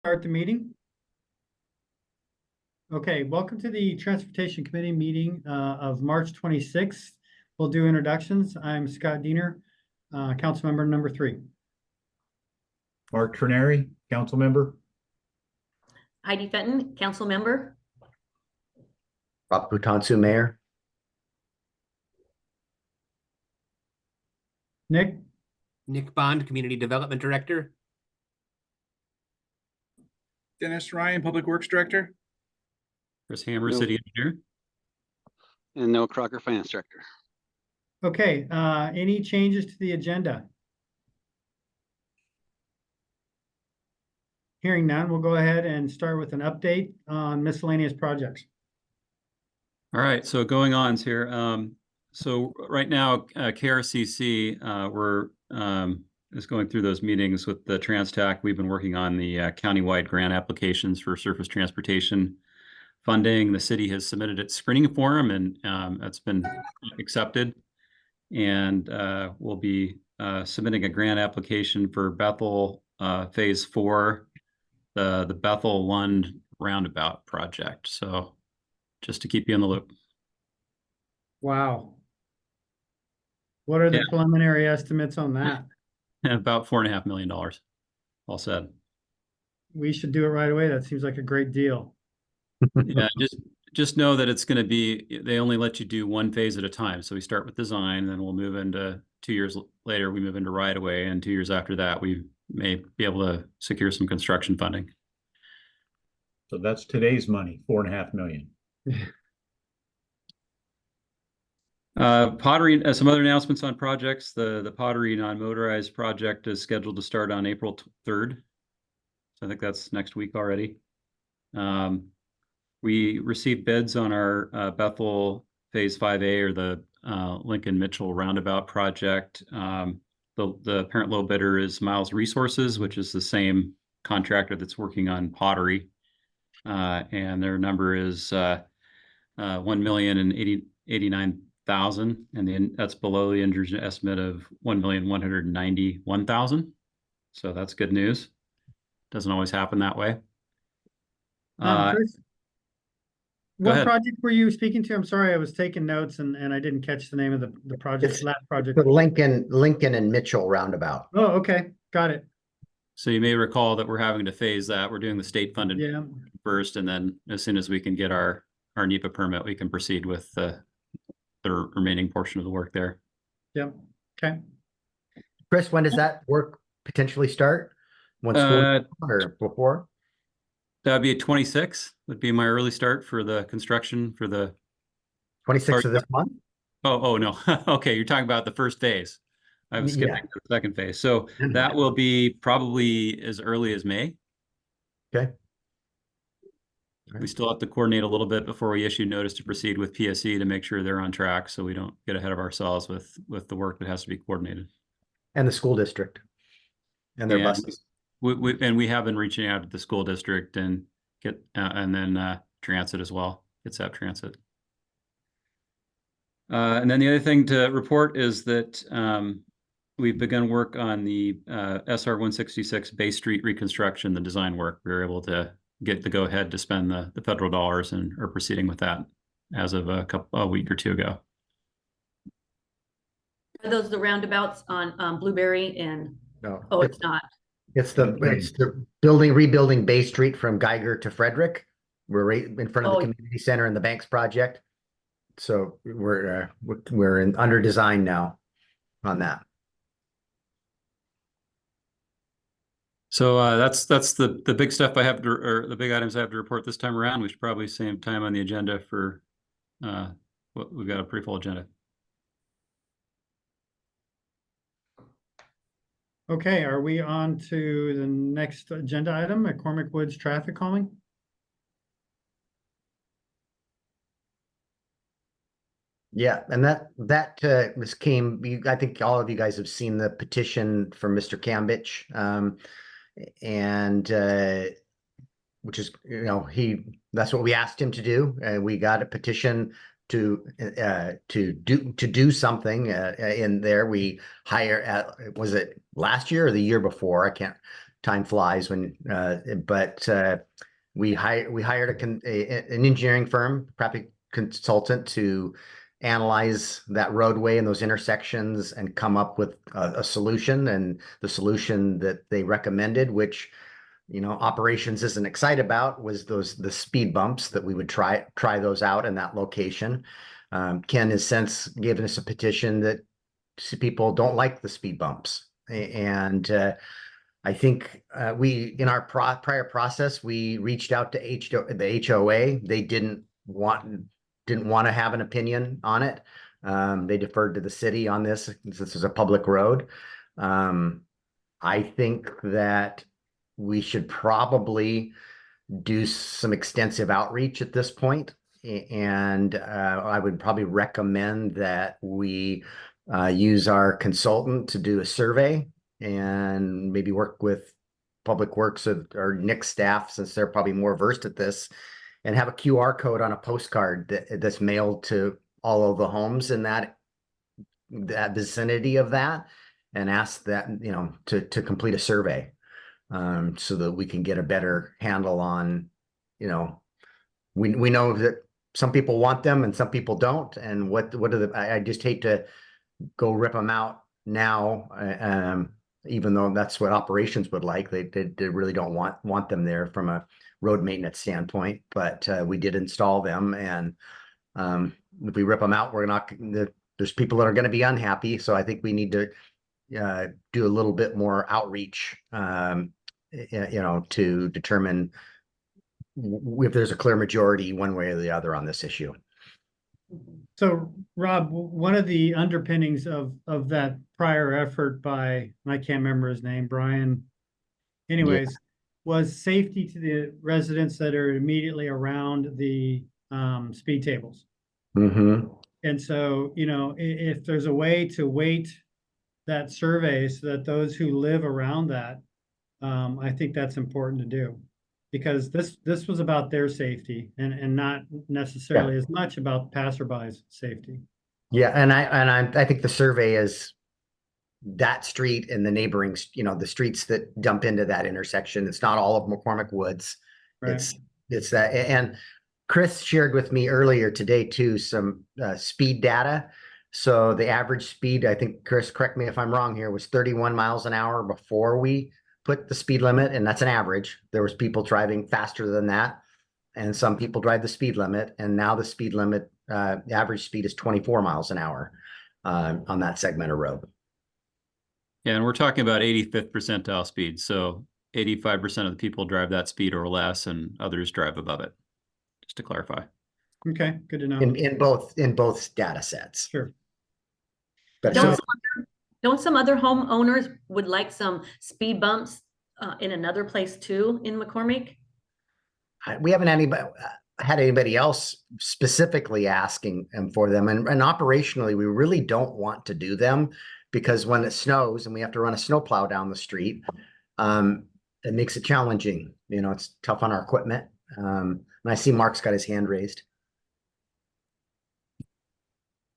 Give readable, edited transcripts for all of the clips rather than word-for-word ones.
Start the meeting. Okay, welcome to the Transportation Committee meeting of March 26th. We'll do introductions. I'm Scott Diener, council member number 3. Mark Trenary, council member. Heidi Fenton, council member. Rob Butansu, mayor. Nick Bond, community development director. Dennis Ryan, Public Works Director. Chris Hammer, City Engineer. And Noah Crocker, Finance Director. Okay, any changes to the agenda? Hearing none, we'll go ahead and start with an update on miscellaneous projects. All right, so going ons here. So right now, KRCC, is going through those meetings with the TransTac. We've been working on the countywide grant applications for surface transportation funding. The city has submitted its screening form, and that's been accepted. And we'll be submitting a grant application for Bethel Phase 4, the Bethel Lund Roundabout project. So just to keep you in the loop. Wow. What are the preliminary estimates on that? About $4.5 million, all said. We should do it right away. That seems like a great deal. Yeah, just know that it's going to be, they only let you do one phase at a time. So we start with design, then we'll move into 2 years later, we move into right of way, and 2 years after that, we may be able to secure some construction funding. So that's today's money, $4.5 million. Pottery, some other announcements on projects. The Pottery non-motorized project is scheduled to start on April 3rd. So I think that's next week already. We received bids on our Bethel Phase 5A, or the Lincoln Mitchell Roundabout project. The apparent low bidder is Miles Resources, which is the same contractor that's working on Pottery. And their number is $1,089,000, and then that's below the engineer's estimate of $1,191,000. So that's good news. Doesn't always happen that way. Chris, what project were you speaking to? I'm sorry, I was taking notes and I didn't catch the name of the project. Last project. The Lincoln and Mitchell Roundabout. Oh, okay, got it. So you may recall that we're having to phase that. We're doing the state funded first, and then as soon as we can get our NEPA permit, we can proceed with the remaining portion of the work there. Yep. Okay. Chris, when does that work potentially start? Once or before? That'd be 26. Would be my early start for the construction for the 26th of this month. Oh no. Okay, you're talking about the first phase. I was skipping to the second phase. So that will be probably as early as May. Okay. We still have to coordinate a little bit before we issue notice to proceed with PSE to make sure they're on track, so we don't get ahead of ourselves with the work that has to be coordinated. And the school district and their buses. We have been reaching out to the school district and then transit as well, GetSAP Transit. And then the other thing to report is that we've begun work on the SR 166 Bay Street reconstruction, the design work. We were able to get the go-ahead to spend the federal dollars and are proceeding with that as of a week or two ago. Are those the roundabouts on Blueberry and? No. Oh, it's not. It's the rebuilding Bay Street from Geiger to Frederick. We're right in front of the community center and the Banks project. So we're under design now on that. So that's the big stuff I have to, or the big items I have to report this time around. We should probably save time on the agenda for we've got a pretty full agenda. Okay, are we on to the next agenda item, McCormick Woods traffic calming? Yeah, and that I think all of you guys have seen the petition from Mr. Cambich, and which is, that's what we asked him to do. We got a petition to do something in there. We was it last year or the year before? I can't time flies when, we hired an engineering firm, traffic consultant, to analyze that roadway and those intersections and come up with a solution. And the solution that they recommended, which, you know, operations isn't excited about, was the speed bumps, that we would try those out in that location. Ken has since given us a petition that people don't like the speed bumps. And I think we, in our prior process, we reached out to the HOA. They didn't want to have an opinion on it. They deferred to the city on this. This is a public road. I think that we should probably do some extensive outreach at this point. And I would probably recommend that we use our consultant to do a survey and maybe work with Public Works or Nick's staff, since they're probably more versed at this, and have a QR code on a postcard that's mailed to all of the homes in that vicinity of that, and ask that, you know, to complete a survey, so that we can get a better handle on, you know, we know that some people want them and some people don't, and what are I just hate to go rip them out now, even though that's what operations would like. They really don't want them there from a road maintenance standpoint, but we did install them, and if we rip them out, there's people that are going to be unhappy. So I think we need to do a little bit more outreach, you know, to determine if there's a clear majority one way or the other on this issue. So Rob, one of the underpinnings of that prior effort by, I can't remember his name, Brian, anyways, was safety to the residents that are immediately around the speed tables. Mm-hmm. And so, you know, if there's a way to weight that survey so that those who live around that, I think that's important to do, because this was about their safety and not necessarily as much about passerby's safety. Yeah, and I think the survey is that street and the neighboring, you know, the streets that dump into that intersection. It's not all of McCormick Woods. Right. It's that. And Chris shared with me earlier today too some speed data. So the average speed, I think, Chris, correct me if I'm wrong here, was 31 miles an hour before we put the speed limit, and that's an average. There was people driving faster than that, and some people drive the speed limit, and now the speed limit, the average speed is 24 miles an hour on that segment of road. Yeah, and we're talking about 85th percentile speed. So 85% of the people drive that speed or less, and others drive above it, just to clarify. Okay, good to know. In both data sets. Sure. But Don't some other homeowners would like some speed bumps in another place too in McCormick? we haven't had anybody else specifically asking for them, and operationally we really don't want to do them, because when it snows and we have to run a snowplow down the street, it makes it challenging. You know, it's tough on our equipment. And I see Mark's got his hand raised.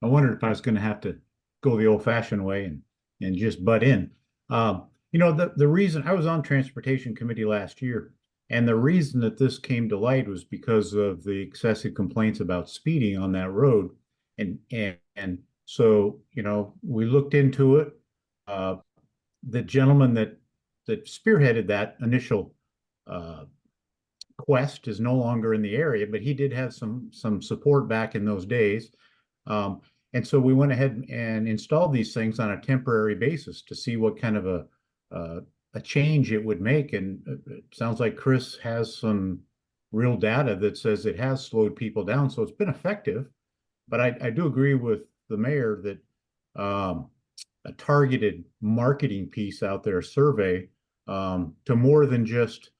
I wondered if I was going to have to go the old-fashioned way and just butt in. You know, the reason I was on Transportation Committee last year, and the reason that this came to light was because of the excessive complaints about speeding on that road, and so, you know, we looked into it. The gentleman that spearheaded that initial quest is no longer in the area, but he did have some support back in those days. And so we went ahead and installed these things on a temporary basis to see what kind of a change it would make. And it sounds like Chris has some real data that says it has slowed people down. So it's been effective. But I do agree with the mayor that a targeted marketing piece out there, survey, to more than just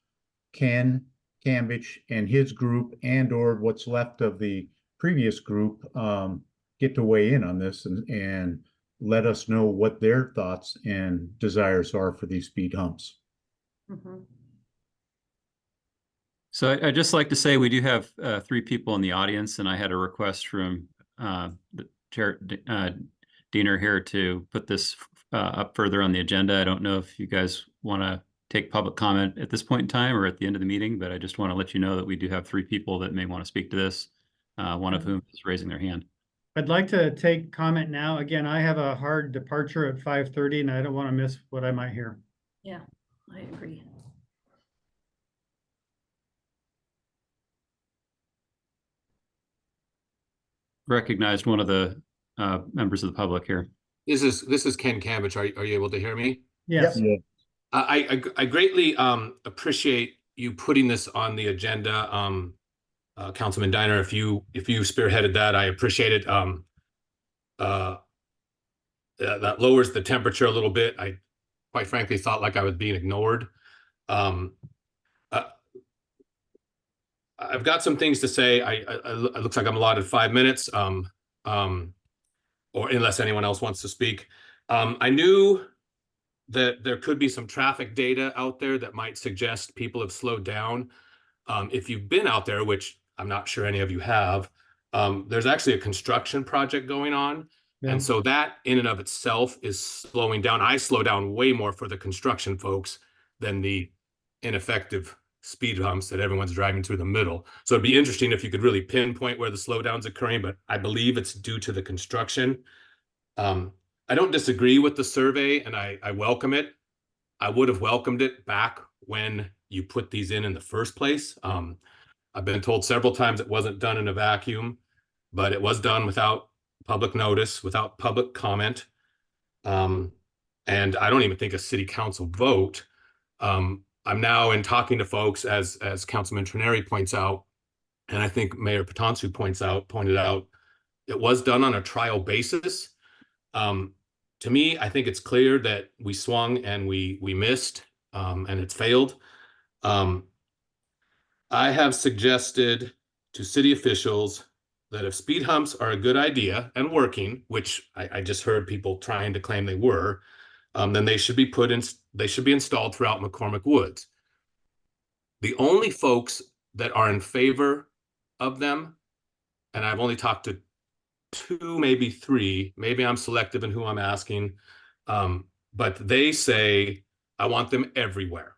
Ken Cambich and his group and or what's left of the previous group, get to weigh in on this and let us know what their thoughts and desires are for these speed humps. Mm-hmm. So I'd just like to say we do have 3 people in the audience, and I had a request from the chair, Diener here, to put this up further on the agenda. I don't know if you guys want to take public comment at this point in time or at the end of the meeting, but I just want to let you know that we do have 3 people that may want to speak to this, one of whom is raising their hand. I'd like to take comment now. Again, I have a hard departure at 5:30 and I don't want to miss what I might hear. Yeah, I agree. Recognized one of the members of the public here. This is Ken Cambridge. Are you able to hear me? Yes. Yeah. I greatly appreciate you putting this on the agenda. Councilman Diner, if you spearheaded that, I appreciate it. That lowers the temperature a little bit. I quite frankly thought like I was being ignored. I've got some things to say. It looks like I'm allotted 5 minutes. Or unless anyone else wants to speak. I knew that there could be some traffic data out there that might suggest people have slowed down. If you've been out there, which I'm not sure any of you have, there's actually a construction project going on. Yeah. And so that in and of itself is slowing down. I slow down way more for the construction folks than the ineffective speed humps that everyone's driving through the middle. So it'd be interesting if you could really pinpoint where the slowdown's occurring, but I believe it's due to the construction. I don't disagree with the survey and I welcome it. I would have welcomed it back when you put these in the first place. I've been told several times it wasn't done in a vacuum, but it was done without public notice, without public comment. And I don't even think a city council vote. I'm now in talking to folks as Councilman Trenary points out, and I think Mayor Patonsu pointed out, it was done on a trial basis. To me, I think it's clear that we swung and we missed, and it's failed. I have suggested to city officials that if speed humps are a good idea and working, which I just heard people trying to claim they were, then they should be installed throughout McCormick Woods. The only folks that are in favor of them, and I've only talked to 2, maybe 3, maybe I'm selective in who I'm asking, but they say, I want them everywhere.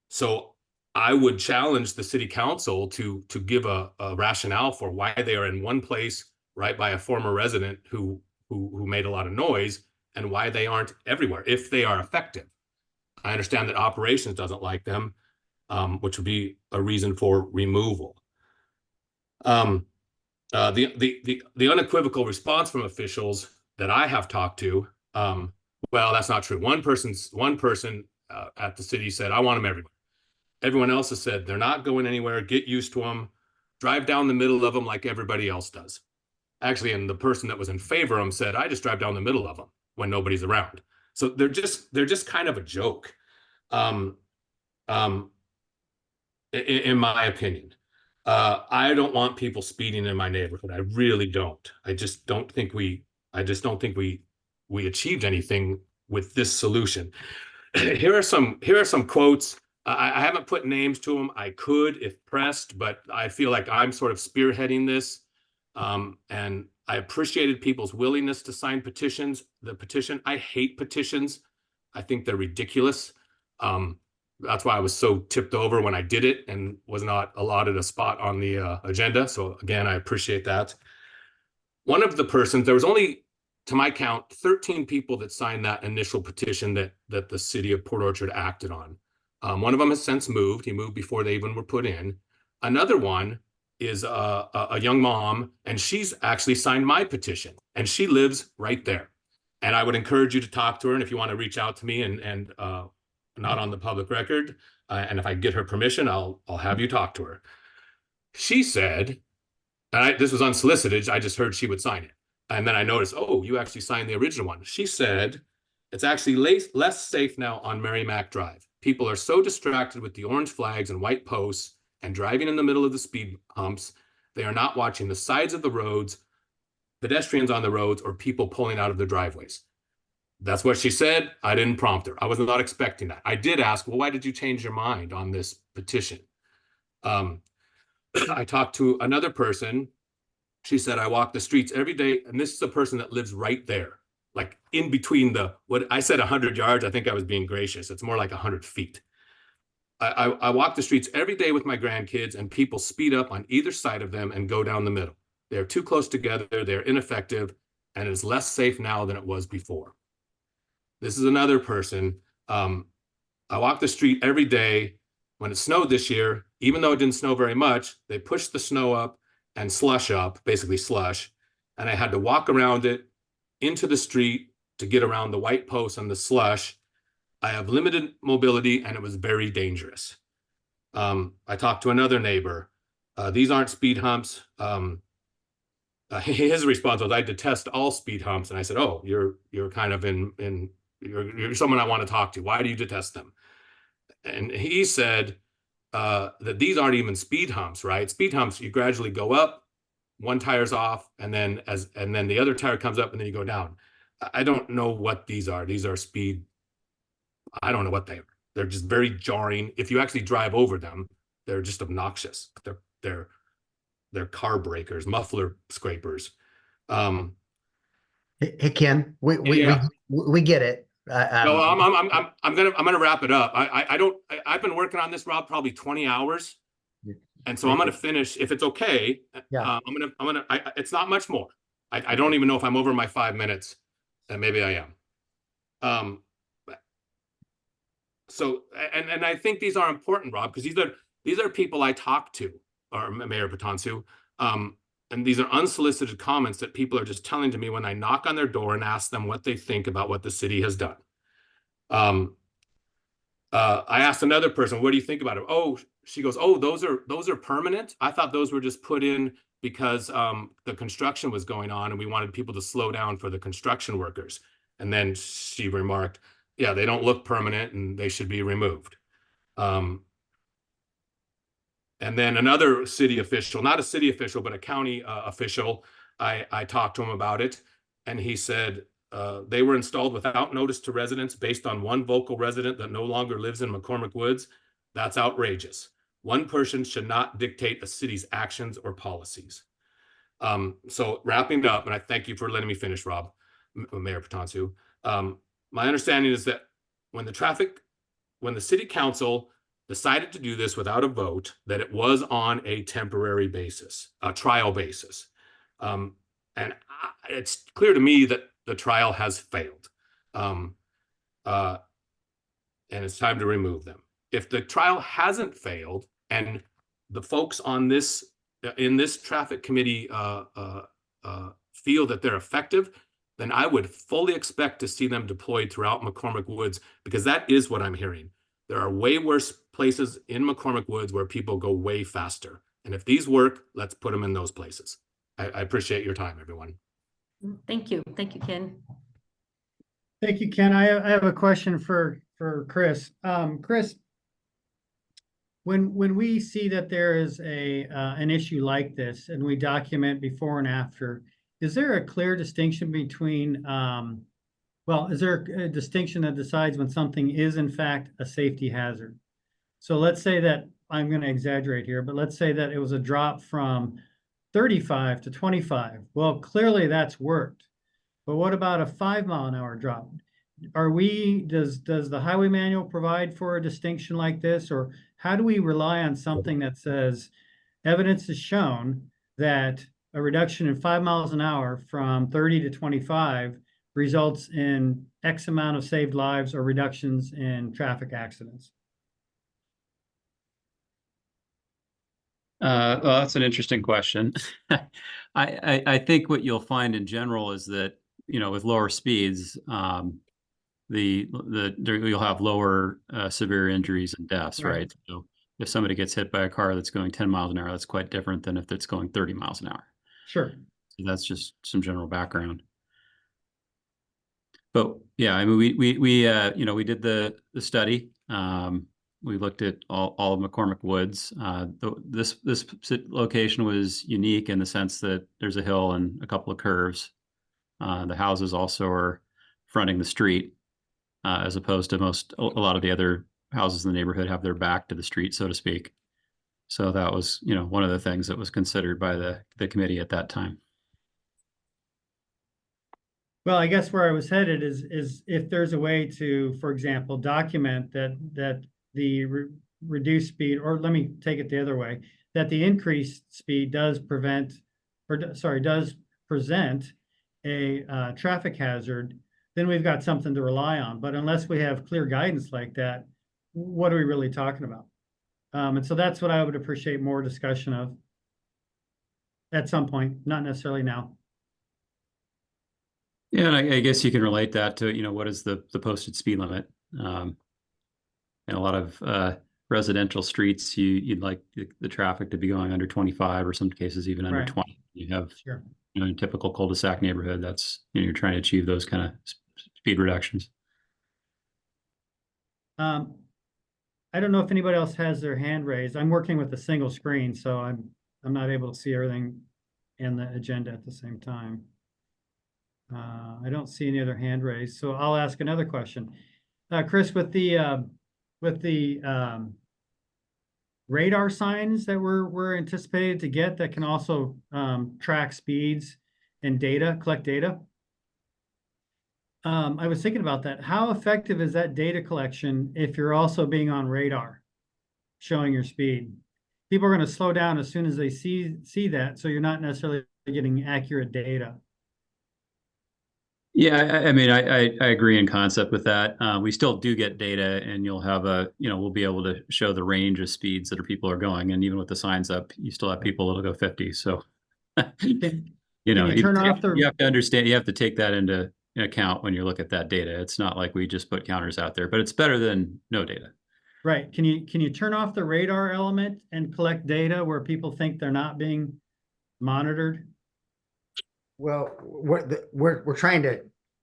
So I would challenge the city council to give a rationale for why they are in one place right by a former resident who made a lot of noise, and why they aren't everywhere if they are effective. I understand that operations doesn't like them, which would be a reason for removal. The unequivocal response from officials that I have talked to, well, that's not true. One person at the city said, I want them everywhere. Everyone else has said, they're not going anywhere, get used to them, drive down the middle of them like everybody else does. Actually, and the person that was in favor of them said, I just drive down the middle of them when nobody's around. So they're just kind of a joke, in my opinion. I don't want people speeding in my neighborhood. I really don't. I just don't think we achieved anything with this solution. Here are some quotes. I haven't put names to them. I could if pressed, but I feel like I'm sort of spearheading this. And I appreciated people's willingness to sign the petition. I hate petitions. I think they're ridiculous. That's why I was so tipped over when I did it and was not allotted a spot on the agenda. So again, I appreciate that. One of the persons, there was only, to my count, 13 people that signed that initial petition that the city of Port Orchard acted on. One of them has since moved. He moved before they even were put in. Another one is a young mom, and she's actually signed my petition, and she lives right there. And I would encourage you to talk to her, and if you want to reach out to me and not on the public record, and if I get her permission, I'll have you talk to her. She said, and this was unsolicited, I just heard she would sign it. And then I noticed, oh, you actually signed the original one. She said, it's actually less safe now on Merrimack Drive. People are so distracted with the orange flags and white posts and driving in the middle of the speed humps, they are not watching the sides of the roads, pedestrians on the roads, or people pulling out of their driveways. That's what she said. I didn't prompt her. I was not expecting that. I did ask, well, why did you change your mind on this petition? I talked to another person. She said, I walk the streets every day, and this is a person that lives right there, like in between what I said 100 yards. I think I was being gracious. It's more like 100 feet. I walk the streets every day with my grandkids, and people speed up on either side of them and go down the middle. They're too close together, they're ineffective, and it is less safe now than it was before. This is another person. I walk the street every day. When it snowed this year, even though it didn't snow very much, they pushed the snow up and slush up, basically slush, and I had to walk around it into the street to get around the white posts and the slush. I have limited mobility, and it was very dangerous. I talked to another neighbor. These aren't speed humps. His response was, "I detest all speed humps." And I said, "Oh, you're kind of you're someone I want to talk to. Why do you detest them?" And he said that these aren't even speed humps, right? Speed humps, you gradually go up, one tire's off, and then the other tire comes up, and then you go down. I don't know what these are. These are speed. I don't know what they are. They're just very jarring. If you actually drive over them, they're just obnoxious. They're car breakers, muffler scrapers. Hey, Ken, Yeah. we get it. No, I'm gonna wrap it up. I've been working on this, Rob, probably 20 hours. And so I'm gonna finish, if it's okay. Yeah. It's not much more. I don't even know if I'm over my 5 minutes, and maybe I am. So, and I think these are important, Rob, because these are people I talk to, or Mayor Patonsu. And these are unsolicited comments that people are just telling to me when I knock on their door and ask them what they think about what the city has done. I asked another person, "What do you think about it?" Oh, she goes, "Oh, those are permanent. I thought those were just put in because the construction was going on and we wanted people to slow down for the construction workers." And then she remarked, "Yeah, they don't look permanent and they should be removed." And then another city official, not a city official, but a county official, I talked to him about it, and he said they were installed without notice to residents based on one vocal resident that no longer lives in McCormick Woods. That's outrageous. One person should not dictate a city's actions or policies. So wrapping up, and I thank you for letting me finish, Rob, Mayor Patonsu. My understanding is that when the city council decided to do this without a vote, that it was on a temporary basis, a trial basis. And it's clear to me that the trial has failed. And it's time to remove them. If the trial hasn't failed and the folks on this, in this traffic committee feel that they're effective, then I would fully expect to see them deployed throughout McCormick Woods, because that is what I'm hearing. There are way worse places in McCormick Woods where people go way faster. And if these work, let's put them in those places. I appreciate your time, everyone. Thank you. Thank you, Ken. Thank you, Ken. I have a question for Chris. Chris, when we see that there is an issue like this and we document before and after, is there a clear distinction between is there a distinction that decides when something is in fact a safety hazard? So let's say that, I'm going to exaggerate here, but let's say that it was a drop from 35 to 25. Well, clearly that's worked. But what about a 5-mile-an-hour drop? Does the highway manual provide for a distinction like this? Or how do we rely on something that says evidence has shown that a reduction in 5 miles an hour from 30 to 25 results in X amount of saved lives or reductions in traffic accidents? Well, that's an interesting question. I think what you'll find in general is that, with lower speeds, you'll have lower severe injuries and deaths, right? So if somebody gets hit by a car that's going 10 miles an hour, that's quite different than if it's going 30 miles an hour. Sure. So that's just some general background. But yeah, I mean, we did the study. We looked at all of McCormick Woods. This location was unique in the sense that there's a hill and a couple of curves. The houses also are fronting the street, as opposed to a lot of the other houses in the neighborhood have their back to the street, so to speak. So that was, one of the things that was considered by the committee at that time. Well, I guess where I was headed is if there's a way to, for example, document that the reduced speed, or let me take it the other way, that the increased speed does prevent, does present a traffic hazard, then we've got something to rely on. But unless we have clear guidance like that, what are we really talking about? And so that's what I would appreciate more discussion of at some point, not necessarily now. Yeah, and I guess you can relate that to, what is the posted speed limit? And a lot of residential streets, you'd like the traffic to be going under 25, or some cases even under Right. 20. You have, Sure. in a typical cul-de-sac neighborhood, that's, you're trying to achieve those kind of speed reductions. I don't know if anybody else has their hand raised. I'm working with a single screen, so I'm not able to see everything in the agenda at the same time. I don't see any other hand raised, so I'll ask another question. Chris, with the radar signs that we're anticipated to get that can also track speeds and data, collect data. I was thinking about that. How effective is that data collection if you're also being on radar, showing your speed? People are going to slow down as soon as they see that, so you're not necessarily getting accurate data. Yeah, I mean, I agree in concept with that. We still do get data, and you'll have we'll be able to show the range of speeds that people are going. And even with the signs up, you still have people that'll go 50. So, Can you turn off the- you have to understand, you have to take that into account when you look at that data. It's not like we just put counters out there, but it's better than no data. Right. Can you turn off the radar element and collect data where people think they're not being monitored? Well, we're trying to,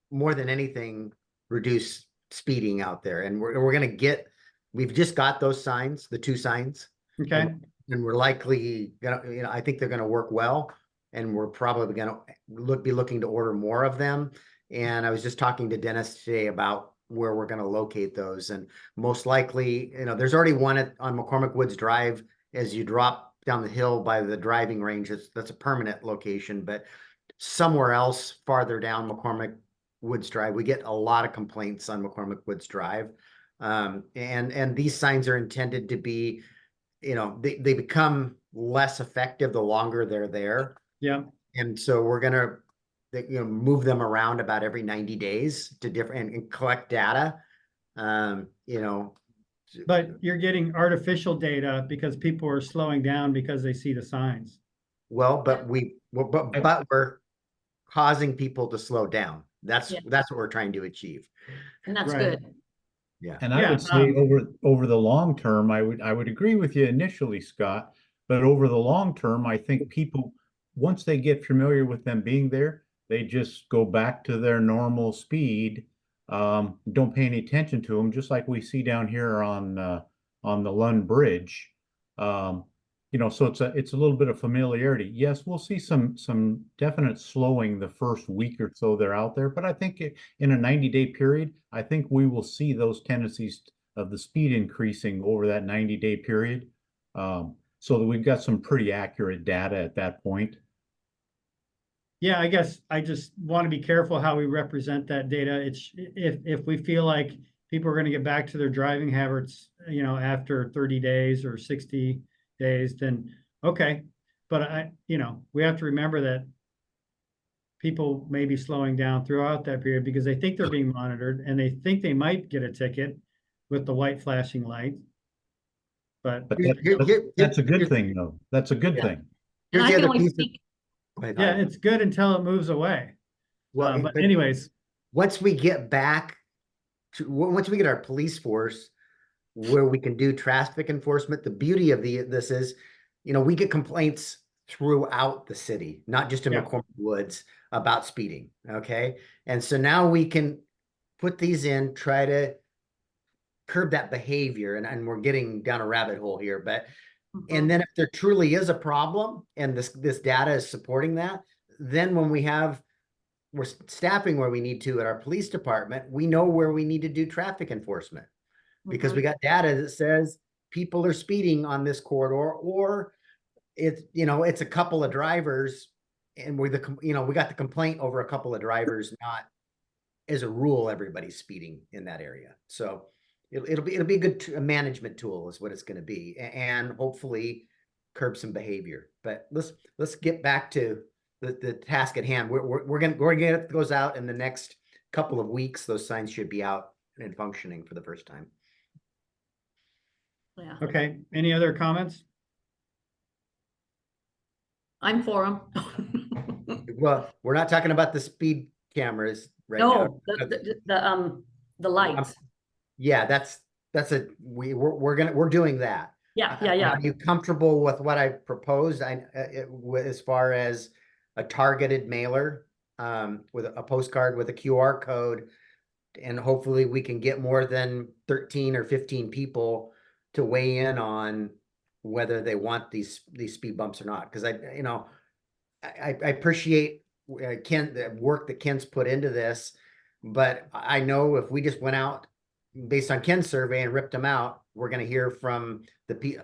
more than anything, reduce speeding out there, and we're gonna get. We've just got those signs, the 2 signs, Okay. and we're likely gonna. I think they're gonna work well, and we're probably gonna be looking to order more of them. And I was just talking to Dennis today about where we're gonna locate those, and most likely, there's already one on McCormick Woods Drive as you drop down the hill by the driving range. That's a permanent location, but somewhere else farther down McCormick Woods Drive, we get a lot of complaints on McCormick Woods Drive. And these signs are intended to be, they become less effective the longer they're there. Yeah. And so we're going to, move them around about every 90 days to different and collect data. But you're getting artificial data because people are slowing down because they see the signs. Well, but we're causing people to slow down. That's what we're trying to achieve. And that's Right. good. Yeah. And I would say over the long term, I would agree with you initially, Scott, but over the long term, I think people, once they get familiar with them being there, they just go back to their normal speed. Don't pay any attention to them, just like we see down here on the Lund Bridge. So it's a little bit of familiarity. Yes, we'll see some definite slowing the first week or so they're out there, but I think in a 90-day period, I think we will see those tendencies of the speed increasing over that 90-day period, so that we've got some pretty accurate data at that point. Yeah, I guess I just want to be careful how we represent that data. It's if we feel like people are going to get back to their driving habits, after 30 days or 60 days, then okay. But we have to remember that people may be slowing down throughout that period because they think they're being monitored and they think they might get a ticket with the white flashing light. But that's a good thing, though. That's a good thing. And I can only speak. Yeah, it's good until it moves away. Well, but anyways, once we get our police force where we can do traffic enforcement, the beauty of this is, we get complaints throughout the city, not just in McCormick Woods, about speeding. Okay. And so now we can put these in, try to curb that behavior. And we're getting down a rabbit hole here, but and then if there truly is a problem and this data is supporting that, then when we're staffing where we need to at our police department, we know where we need to do traffic enforcement because we got data that says people are speeding on this corridor, or it's a couple of drivers and we got the complaint over a couple of drivers, not as a rule, everybody's speeding in that area. So it'll be a good management tool is what it's going to be, and hopefully curb some behavior. But let's get back to the task at hand. We're gonna get those out in the next couple of weeks. Those signs should be out and functioning for the first time. Yeah, Okay, any other comments? I'm for them. Well, we're not talking about the speed cameras right now. No, the lights. Yeah, that's we're doing that. Yeah, yeah. Are you comfortable with what I proposed? As far as a targeted mailer, with a postcard with a QR code, and hopefully we can get more than 13 or 15 people to weigh in on whether they want these speed bumps or not. Because I appreciate the work that Ken's put into this, but I know if we just went out based on Ken's survey and ripped them out, we're going to hear from the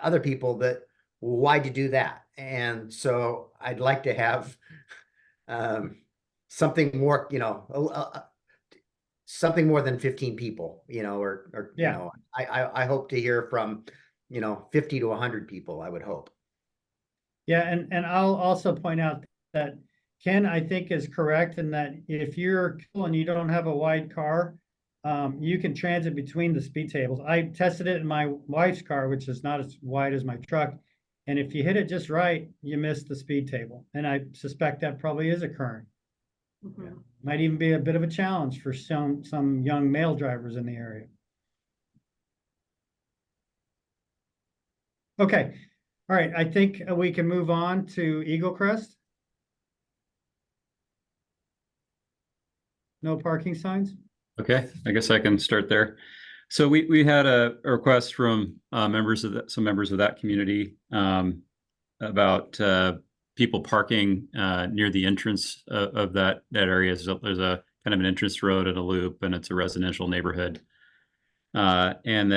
other people that, well, why'd you do that? And so I'd like to have something more, something more than 15 people, or Yeah. I hope to hear from 50 to 100 people, I would hope. Yeah, and I'll also point out that Ken, I think, is correct in that if you're cool and you don't have a wide car, you can transit between the speed tables. I tested it in my wife's car, which is not as wide as my truck. And if you hit it just right, you miss the speed table. And I suspect that probably is occurring. Mhm. Might even be a bit of a challenge for some young male drivers in the area. Okay, all right, I think we can move on to Eagle Crest. No parking signs? Okay, I guess I can start there. So we had a request from some members of that community about people parking near the entrance of that area. So there's a kind of an entrance road and a loop, and it's a residential neighborhood, and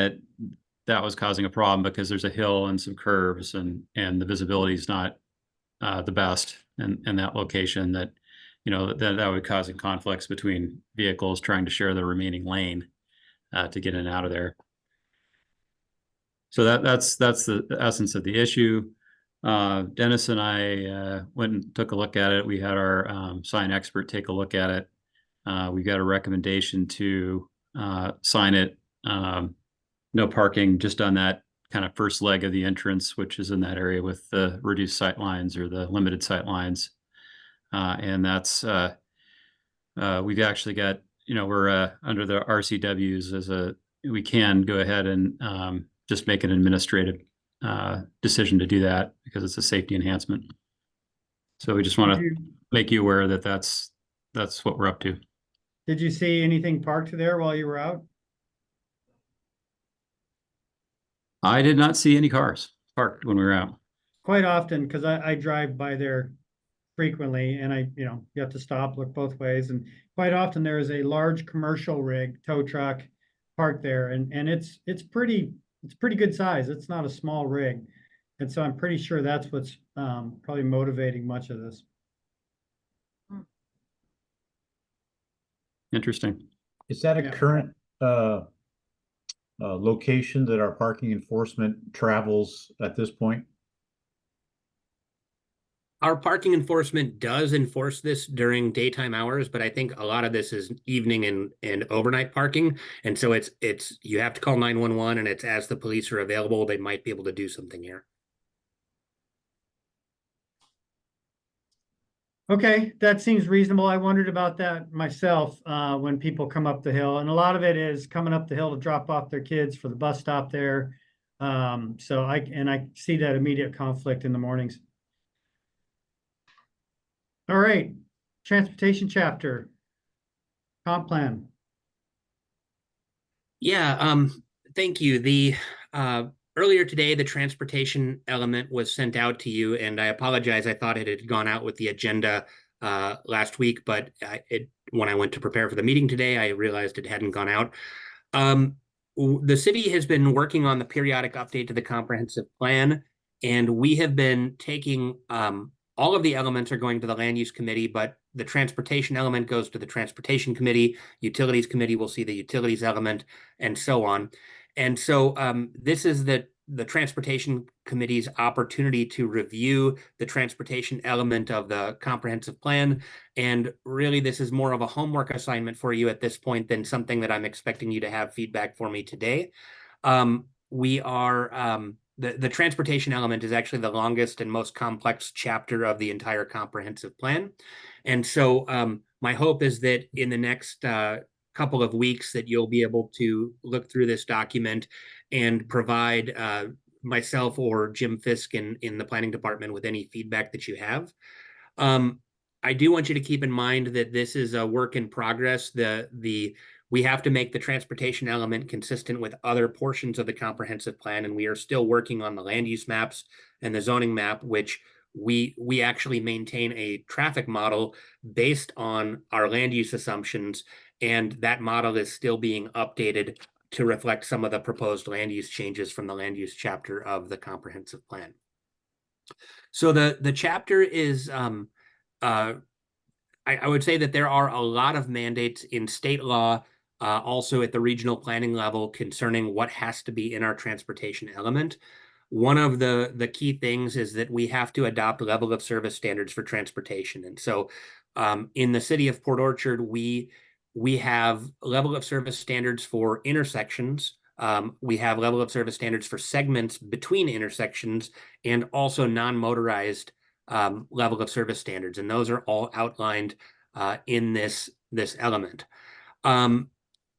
that was causing a problem because there's a hill and some curves, and the visibility is not the best in that location. That that would cause conflicts between vehicles trying to share the remaining lane to get in and out of there. So that's the essence of the issue. Dennis and I went and took a look at it. We had our sign expert take a look at it. We got a recommendation to sign it, no parking, just on that kind of first leg of the entrance, which is in that area with the reduced sight lines or the limited sight lines. And that's we've actually got, we're under the RCWs we can go ahead and just make an administrative decision to do that because it's a safety enhancement. So we just want to make you aware that that's what we're up to. Did you see anything parked there while you were out? I did not see any cars parked when we were out. Quite often, because I drive by there frequently, and you have to stop, look both ways, and quite often there is a large commercial rig, tow truck, parked there, and it's pretty good size. It's not a small rig, and so I'm pretty sure that's what's probably motivating much of this. Interesting. Is that a Yeah. current location that our parking enforcement travels at this point? Our parking enforcement does enforce this during daytime hours, but I think a lot of this is evening and overnight parking. And so it's you have to call 911, and it's as the police are available, they might be able to do something here. Okay, that seems reasonable. I wondered about that myself when people come up the hill, and a lot of it is coming up the hill to drop off their kids for the bus stop there. So I see that immediate conflict in the mornings. All right, transportation chapter, comp plan. Yeah, thank you. The earlier today, the transportation element was sent out to you, and I apologize. I thought it had gone out with the agenda last week, but when I went to prepare for the meeting today, I realized it hadn't gone out. The city has been working on the periodic update to the comprehensive plan, and we have been taking all of the elements are going to the land use committee, but the transportation element goes to the transportation committee, utilities committee will see the utilities element, and so on. And so this is the transportation committee's opportunity to review the transportation element of the comprehensive plan. And really, this is more of a homework assignment for you at this point than something that I'm expecting you to have feedback for me today. The transportation element is actually the longest and most complex chapter of the entire comprehensive plan. And so my hope is that in the next couple of weeks that you'll be able to look through this document and provide myself or Jim Fisk in the planning department with any feedback that you have. I do want you to keep in mind that this is a work in progress. We have to make the transportation element consistent with other portions of the comprehensive plan, and we are still working on the land use maps and the zoning map, which we actually maintain a traffic model based on our land use assumptions, and that model is still being updated to reflect some of the proposed land use changes from the land use chapter of the comprehensive plan. So the chapter is I would say that there are a lot of mandates in state law, also at the regional planning level, concerning what has to be in our transportation element. One of the key things is that we have to adopt level of service standards for transportation. And so in the city of Port Orchard, we have level of service standards for intersections. We have level of service standards for segments between intersections, and also non-motorized level of service standards. And those are all outlined in this element.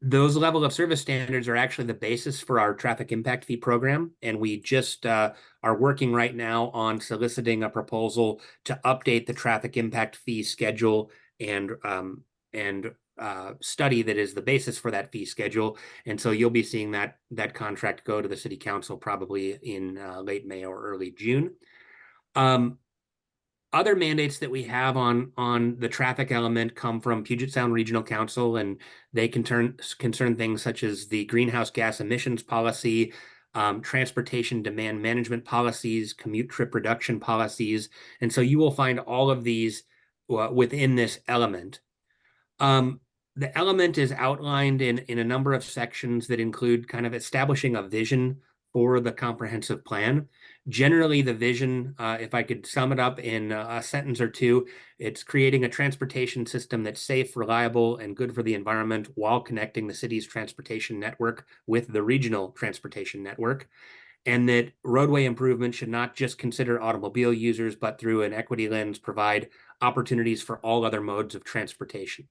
Those level of service standards are actually the basis for our traffic impact fee program. And we just are working right now on soliciting a proposal to update the traffic impact fee schedule and study that is the basis for that fee schedule. And so you'll be seeing that contract go to the city council probably in late May or early June. Other mandates that we have on the traffic element come from Puget Sound Regional Council, and they concern things such as the greenhouse gas emissions policy, transportation demand management policies, commute trip reduction policies. And so you will find all of these within this element. The element is outlined in a number of sections that include kind of establishing a vision for the comprehensive plan. Generally, the vision, if I could sum it up in a sentence or two, it's creating a transportation system that's safe, reliable, and good for the environment while connecting the city's transportation network with the regional transportation network. And that roadway improvement should not just consider automobile users, but through an equity lens, provide opportunities for all other modes of transportation.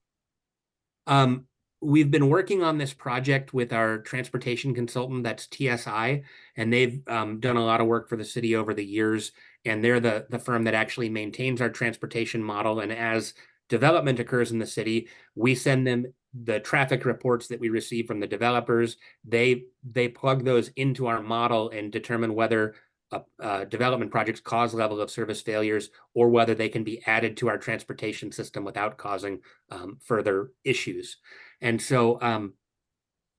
We've been working on this project with our transportation consultant, that's TSI, and they've done a lot of work for the city over the years, and they're the firm that actually maintains our transportation model. And as development occurs in the city, we send them the traffic reports that we receive from the developers. They plug those into our model and determine whether development projects cause level of service failures or whether they can be added to our transportation system without causing further issues. And so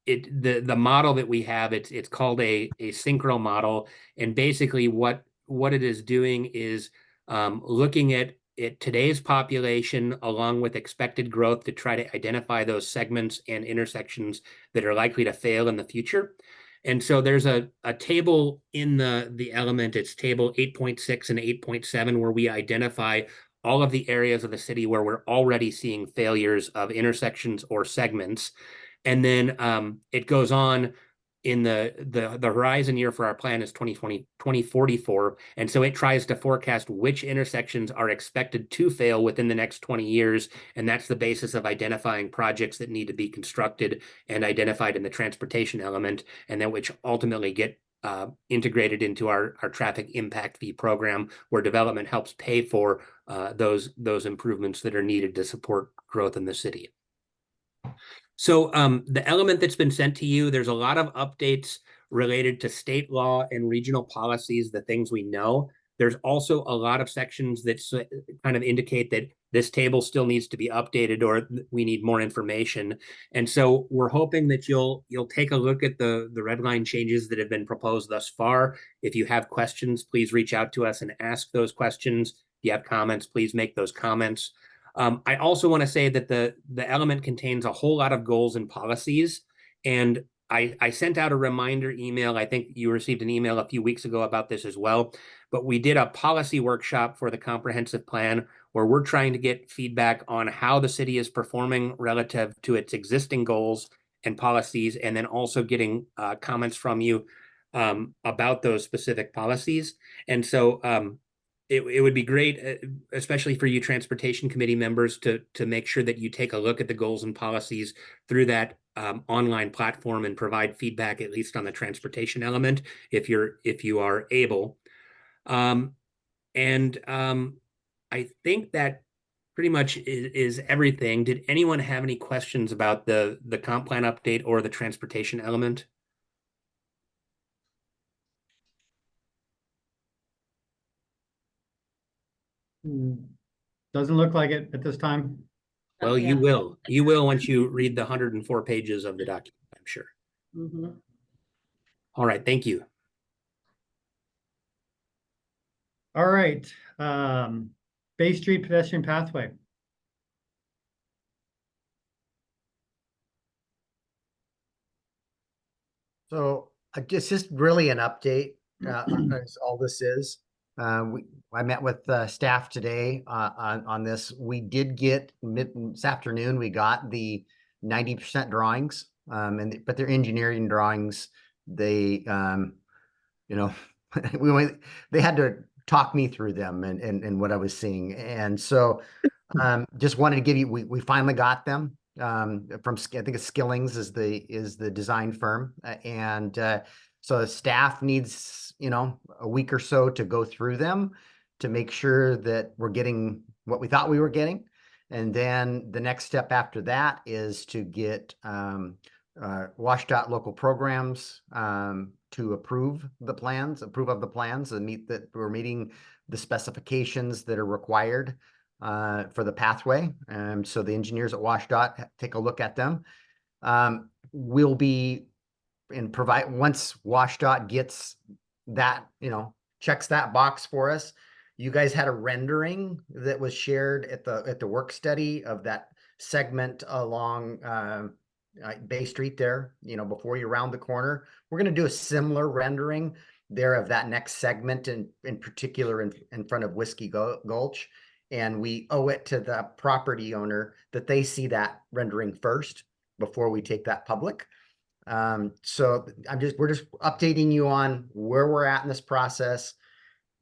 the model that we have, it's called a synchro model. And basically what it is doing is looking at today's population along with expected growth to try to identify those segments and intersections that are likely to fail in the future. And so there's a table in the element, it's table 8.6 and 8.7, where we identify all of the areas of the city where we're already seeing failures of intersections or segments. And then it goes on in the horizon year for our plan is 2044. And so it tries to forecast which intersections are expected to fail within the next 20 years. And that's the basis of identifying projects that need to be constructed and identified in the transportation element, and then which ultimately get integrated into our traffic impact fee program, where development helps pay for those improvements that are needed to support growth in the city. So the element that's been sent to you, there's a lot of updates related to state law and regional policies, the things we know. There's also a lot of sections that kind of indicate that this table still needs to be updated or we need more information. And so we're hoping that you'll take a look at the red line changes that have been proposed thus far. If you have questions, please reach out to us and ask those questions. If you have comments, please make those comments. I also want to say that the element contains a whole lot of goals and policies, and I sent out a reminder email. I think you received an email a few weeks ago about this as well, but we did a policy workshop for the comprehensive plan where we're trying to get feedback on how the city is performing relative to its existing goals and policies, and then also getting comments from you about those specific policies. And so it would be great, especially for you transportation committee members, to make sure that you take a look at the goals and policies through that online platform and provide feedback, at least on the transportation element, if you are able. I think that pretty much is everything. Did anyone have any questions about the comp plan update or the transportation element? Doesn't look like it at this time. Well, Yeah. you will. You will once you read the 104 pages of the document, I'm sure. Mhm. All right, thank you. All right, Bay Street pedestrian pathway. So just really an update, is all this is. I met with staff today on this. We did get this afternoon, we got the 90% drawings, but they're engineering drawings. They, you know, they had to talk me through them and what I was seeing. And so just wanted to give you, we finally got them. From I think it's Skillings is the design firm, and so the staff needs a week or so to go through them to make sure that we're getting what we thought we were getting, and then the next step after that is to get WashDOT local programs to approve of the plans and we're meeting the specifications that are required for the pathway. So the engineers at WashDOT take a look at them. We'll be once WashDOT gets that, checks that box for us. You guys had a rendering that was shared at the work study of that segment along Bay Street there, before you round the corner. We're going to do a similar rendering there of that next segment in particular in front of Whiskey Gulch. And we owe it to the property owner that they see that rendering first before we take that public. So we're just updating you on where we're at in this process.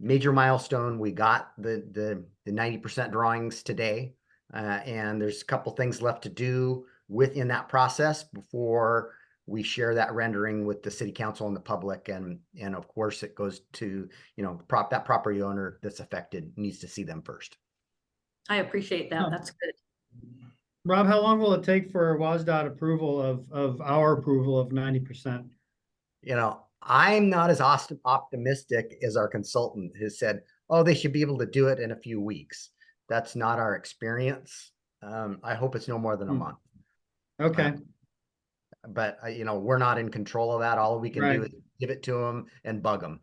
Major milestone. We got the 90% drawings today, and there's a couple things left to do within that process before we share that rendering with the city council and the public. And of course it goes to, that property owner that's affected needs to see them first. I appreciate that. That's good. Rob, how long will it take for WashDOT approval of our approval of 90%? I'm not as optimistic as our consultant has said, oh, they should be able to do it in a few weeks. That's not our experience. I hope it's no more than a month. Okay. But we're not in control of that. All we can do is give it to them and bug them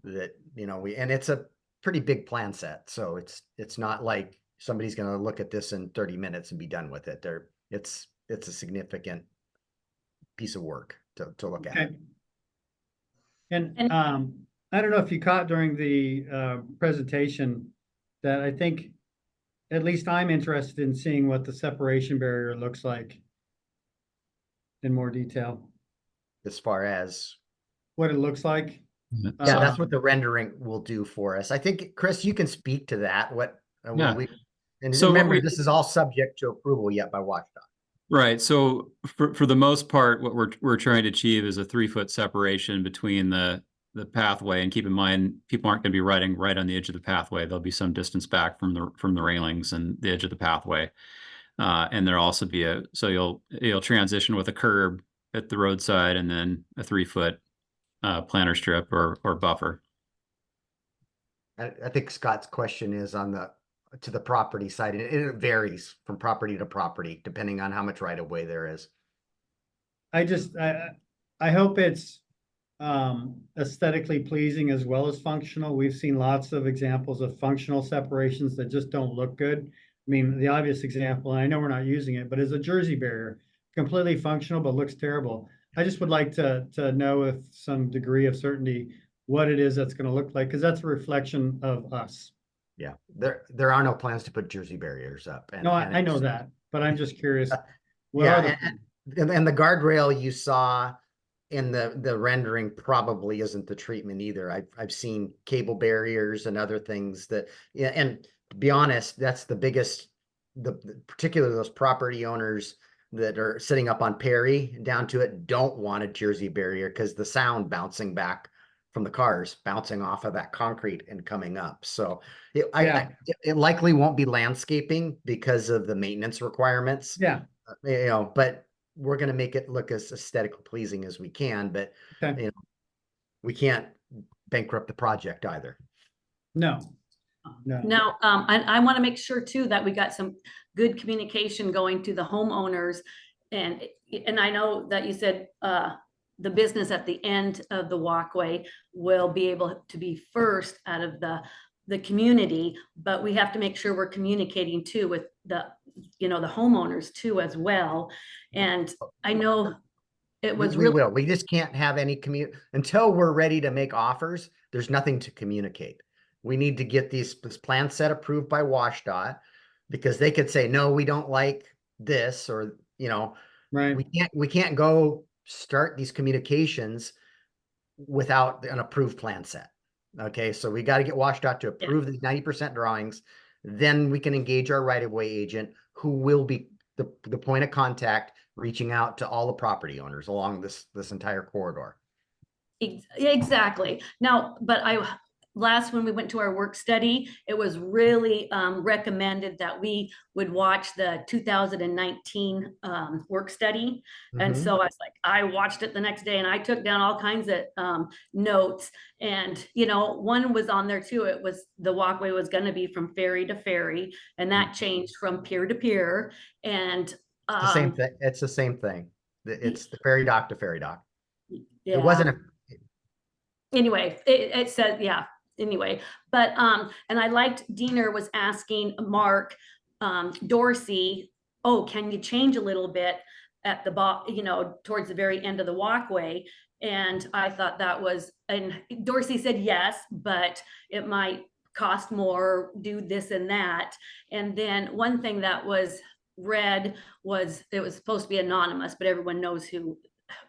that, and it's a pretty big plan set. So it's not like somebody's going to look at this in 30 minutes and be done with it. It's a significant piece of work to look at. And I don't know if you caught during the presentation that I think at least I'm interested in seeing what the separation barrier looks like in more detail. As far as what it looks like. Yeah, that's what the rendering will do for us. I think, Chris, you can speak to that. Remember, this is all subject to approval yet by WashDOT. Right. So for the most part, what we're trying to achieve is a 3-foot separation between the pathway. And keep in mind, people aren't going to be riding right on the edge of the pathway. There'll be some distance back from the railings and the edge of the pathway. And there'll also be so you'll transition with a curb at the roadside and then a 3-foot planter strip or buffer. I think Scott's question is to the property side, and it varies from property to property depending on how much right of way there is. I hope it's aesthetically pleasing as well as functional. We've seen lots of examples of functional separations that just don't look good mean, the obvious example, and I know we're not using it, but is a Jersey barrier, completely functional, but looks terrible. I just would like to know with some degree of certainty what it is that's gonna look like, because that's a reflection of us. Yeah, there are no plans to put Jersey barriers up. No, and I know it's- that, but I'm just curious. What Yeah, are the and the guardrail you saw in the rendering probably isn't the treatment either. I've seen cable barriers and other things that, yeah, and to be honest, that's the biggest, particularly those property owners that are sitting up on Perry down to it don't want a Jersey barrier because the sound bouncing back from the cars, bouncing off of that concrete and coming up. So it likely won't be landscaping because of the maintenance requirements. Yeah, You know, but we're going to make it look as aesthetically pleasing as we can, but okay. you know, we can't bankrupt the project either. No. Now, I want to make sure too that we got some good communication going to the homeowners. And I know that you said the business at the end of the walkway will be able to be first out of the community, but we have to make sure we're communicating too with the homeowners too as well. And I know it was We really will. We just can't have any until we're ready to make offers. There's nothing to communicate. We need to get this plan set approved by WashDOT, because they could say, no, we don't like this, or, you know, Right. we can't go start these communications without an approved plan set. Okay, so we got to get WashDOT to approve these 90% drawings. Then we can engage our right-of-way agent, who will be the point of contact, reaching out to all the property owners along this entire corridor. Exactly. Now, but when we went to our work study, it was really recommended that we would watch the 2019 work study. And Mhm. so I was like, I watched it the next day and I took down all kinds of notes. And, one was on there too. It was the walkway was going to be from ferry to ferry, and that changed from pier to pier. And It's the same thing. It's the same thing. It's the ferry dock to ferry dock. yeah. It wasn't Anyway, it said, yeah. Anyway, but and I liked Diener was asking Mark Dorsey, oh, can you change a little bit at the towards the very end of the walkway? And I thought that was, and Dorsey said yes, but it might cost more, do this and that. And then one thing that was read was, it was supposed to be anonymous, but everyone knows who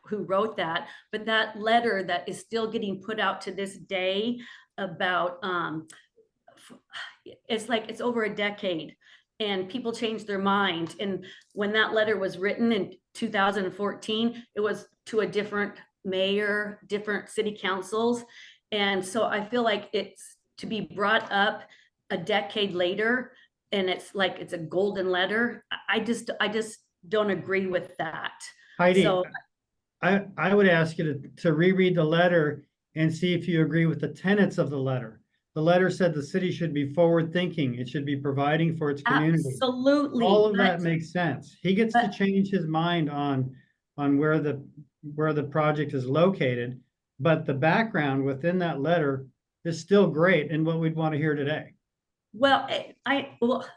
wrote that. But that letter that is still getting put out to this day about it's like it's over a decade and people change their mind. And when that letter was written in 2014, it was to a different mayor, different city councils. And so I feel like it's to be brought up a decade later and it's like it's a golden letter. I just don't agree with that. Heidi, So I would ask you to reread the letter and see if you agree with the tenets of the letter. The letter said the city should be forward thinking. It should be providing for its community. absolutely. All of that but- makes sense. He gets to change his mind on where the project is located, but the background within that letter is still great and what we'd want to hear today. Well,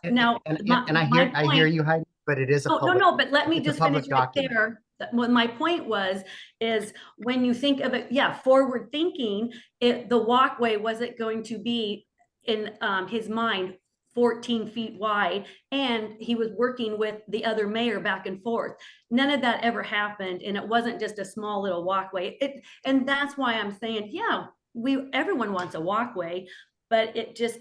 now I hear you, Heidi, but it is a public. no, but let me it's a just finish public right document. there. What my point is when you think of it, forward thinking, the walkway wasn't going to be in his mind 14 feet wide, and he was working with the other mayor back and forth. None of that ever happened, and it wasn't just a small little walkway. And that's why I'm saying, everyone wants a walkway, but it just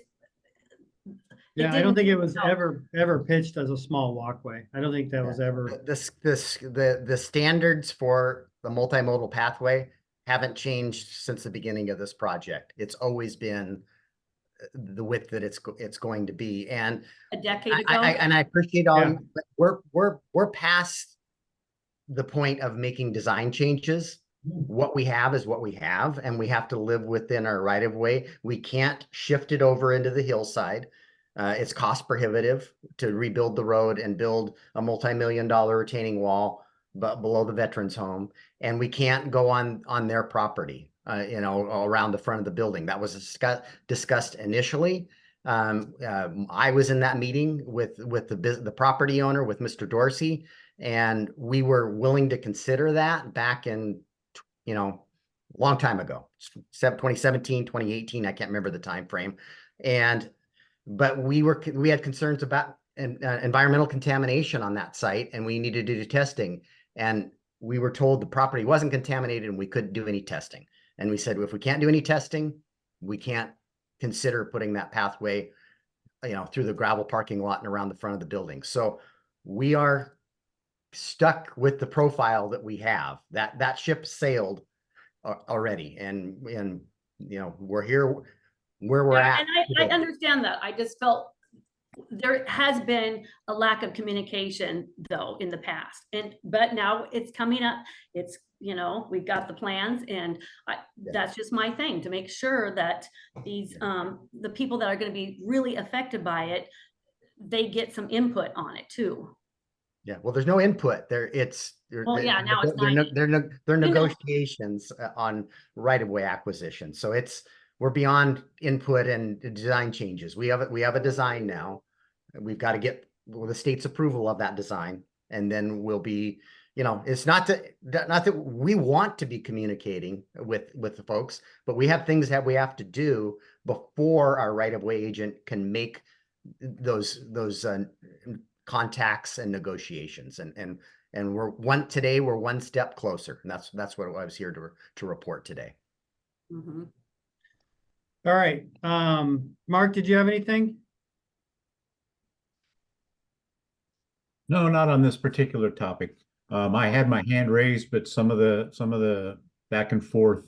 Yeah, I don't think it was ever pitched as a small walkway. I don't think that was ever. The standards for the multimodal pathway haven't changed since the beginning of this project. It's always been the width that it's going to be. And a decade ago. I appreciate all you, but we're past the point of making design changes. What we have is what we have, and we have to live within our right of way. We can't shift it over into the hillside. It's cost prohibitive to rebuild the road and build a multi-million-dollar retaining wall below the veterans home. And we can't go on their property, around the front of the building. That was discussed initially. I was in that meeting with the property owner, with Mr. Dorsey, and we were willing to consider that back in, you know, long time ago, 2017, 2018, I can't remember the time frame. But we had concerns about environmental contamination on that site, and we needed to do testing. And we were told the property wasn't contaminated and we couldn't do any testing. And we said, if we can't do any testing, we can't consider putting that pathway, you know, through the gravel parking lot and around the front of the building. So we are stuck with the profile that we have. That ship sailed already, and you know, we're here where we're Yeah, at. and I understand that. I just felt there has been a lack of communication though in the past, but now it's coming up. It's, you know, we've got the plans, and that's just my thing, to make sure that these the people that are going to be really affected by it, they get some input on it too. Yeah, well, there's no input there. Well, yeah, now it's they're negotiations on right-of-way acquisition. So we're beyond input and design changes. We have a design now. We've got to get the state's approval of that design, and then we'll be, you know, it's not that we want to be communicating with the folks, but we have things that we have to do before our right-of-way agent can make those contacts and negotiations. And we're one step closer, and that's what I was here to report today. Mhm. All right. Mark, did you have anything? No, not on this particular topic. I had my hand raised, but some of the back and forth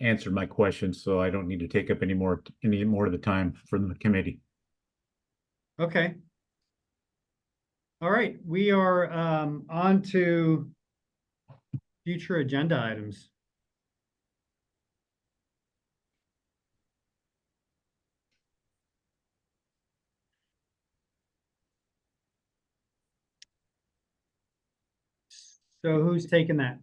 answered my questions, so I don't need to take up any more of the time from the committee. Okay. All right, we are on to future agenda items. So who's taking that?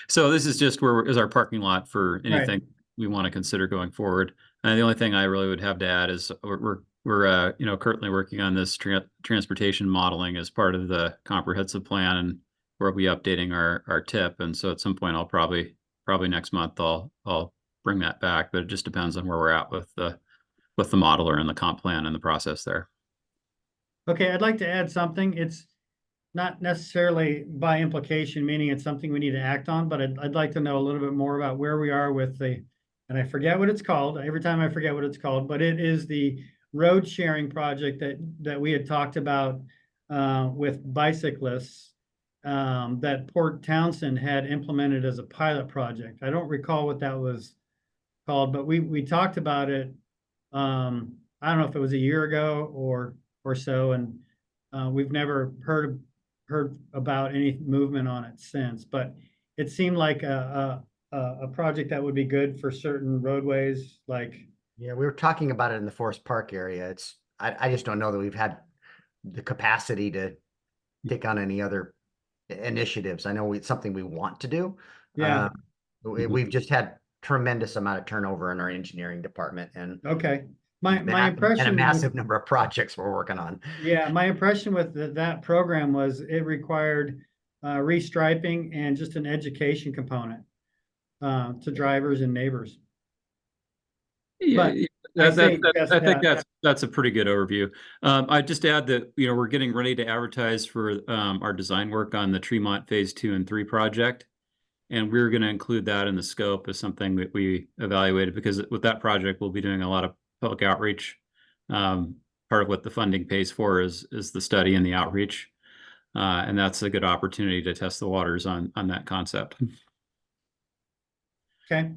So this is just where is our parking lot for Right. anything we want to consider going forward. And the only thing I really would have to add is we're you know, currently working on this transportation modeling as part of the comprehensive plan, and we'll be updating our tip. And so at some point I'll probably next month I'll bring that back, but it just depends on where we're at with the modeler and the comp plan and the process there. Okay, I'd like to add something. It's not necessarily by implication, meaning it's something we need to act on, but I'd like to know a little bit more about where we are with and I forget what it's called. Every time I forget what it's called, but it is the road sharing project that we had talked about with bicyclists that Port Townsend had implemented as a pilot project. I don't recall what that was called, but we talked about it. I don't know if it was a year ago or so, and we've never heard about any movement on it since. But it seemed like a project that would be good for certain roadways, like. Yeah, we were talking about it in the Forest Park area. I just don't know that we've had the capacity to take on any other initiatives. I know it's something we want to do. Yeah. We've just had tremendous amount of turnover in our engineering department, and Okay. My impression and a massive number of projects we're working on. Yeah, my impression with that program was it required restriping and just an education component to drivers and neighbors. Yeah, But I think that's a pretty good overview. I just add that, you know, we're getting ready to advertise for our design work on the Tremont Phase 2 and 3 project. And we're going to include that in the scope as something that we evaluated, because with that project, we'll be doing a lot of public outreach. Part of what the funding pays for is the study and the outreach. And that's a good opportunity to test the waters on that concept. Okay.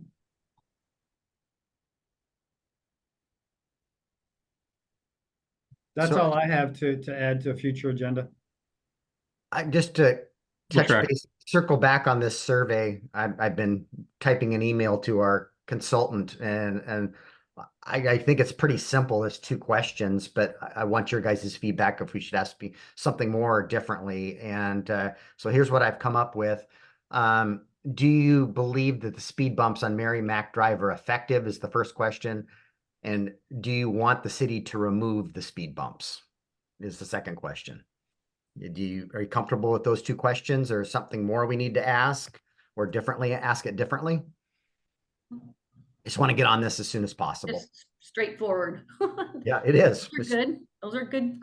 That's all I have to add to a future agenda. Just to touch track. base, circle back on this survey. I've been typing an email to our consultant, and I think it's pretty simple. It's 2 questions, but I want your guys' feedback if we should ask something more differently. And so here's what I've come up with. Do you believe that the speed bumps on Mary Mac Drive are effective is the first question. And do you want the city to remove the speed bumps? Is the second question. Are you comfortable with those two questions, or something more we need to ask, or ask it differently? Just want to get on this as soon as possible. Just straightforward. Yeah, it is. Those are good. Those are good.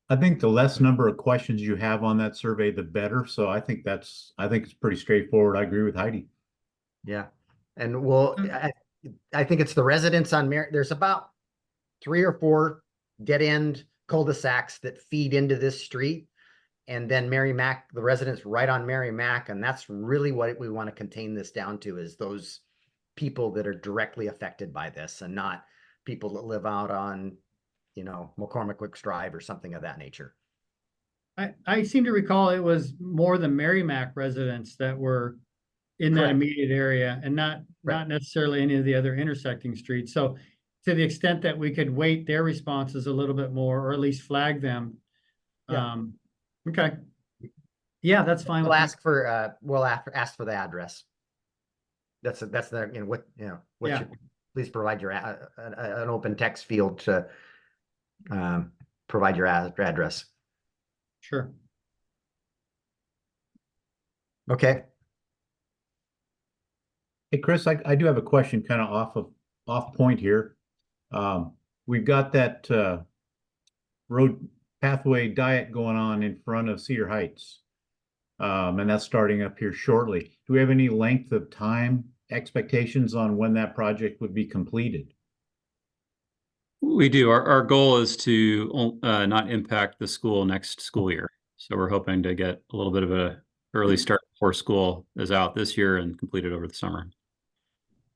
I think the less number of questions you have on that survey, the better. So I think it's pretty straightforward. I agree with Heidi. Yeah. And I think it's the residents on there's about 3 or 4 dead end cul-de-sacs that feed into this street. And then Mary Mac, the residents right on Mary Mac. And that's really what we want to contain this down to, is those people that are directly affected by this, and not people that live out on, McCormick Wicks Drive or something of that nature. I seem to recall it was more the Merrimack residents that were in that Correct. immediate area, and not necessarily any of the other intersecting streets. So to the extent that we could weight their responses a little bit more, or at least flag them. Yeah. Okay. Yeah, that's fine. We'll with me. ask for ask for the address. That's the Yeah. please provide your an open text field to provide your address. Sure. Okay. Hey, Chris, I do have a question kind of off point here. We've got that road pathway diet going on in front of Cedar Heights. And that's starting up here shortly. Do we have any length of time expectations on when that project would be completed? We do. Our goal is to not impact the school next school year. So we're hoping to get a little bit of a early start before school is out this year and complete it over the summer.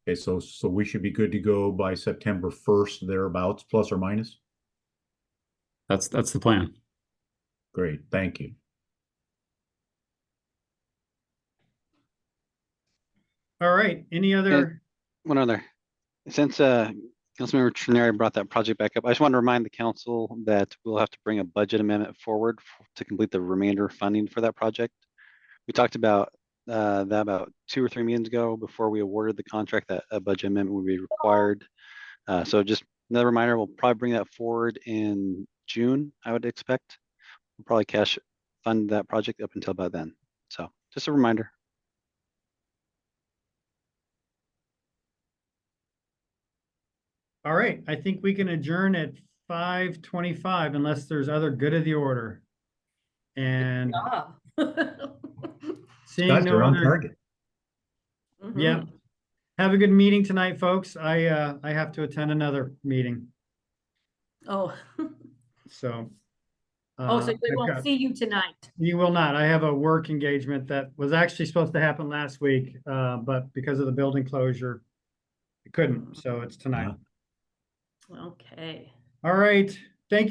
Okay, so we should be good to go by September 1st, thereabouts, plus or minus? That's the plan. Great, thank you. All right. Any other? One other, since Councilmember Trenary brought that project back up, I just want to remind the council that we'll have to bring a budget amendment forward to complete the remainder funding for that project. We talked about that about 2 or 3 meetings ago before we awarded the contract, that a budget amendment would be required. So just another reminder, we'll probably bring that forward in June, I would expect. We'll probably cash fund that project up until about then. So just a reminder. All right. I think we can adjourn at 5:25 unless there's other good of the order. And job. seeing Guys, no you're on other, target. yeah. Have a good meeting tonight, folks. I have to attend another meeting, Oh, so. oh, so we I've won't got- see you tonight. You will not. I have a work engagement that was actually supposed to happen last week, but because of the building closure, it couldn't, so it's tonight. Okay. All right. Thank you.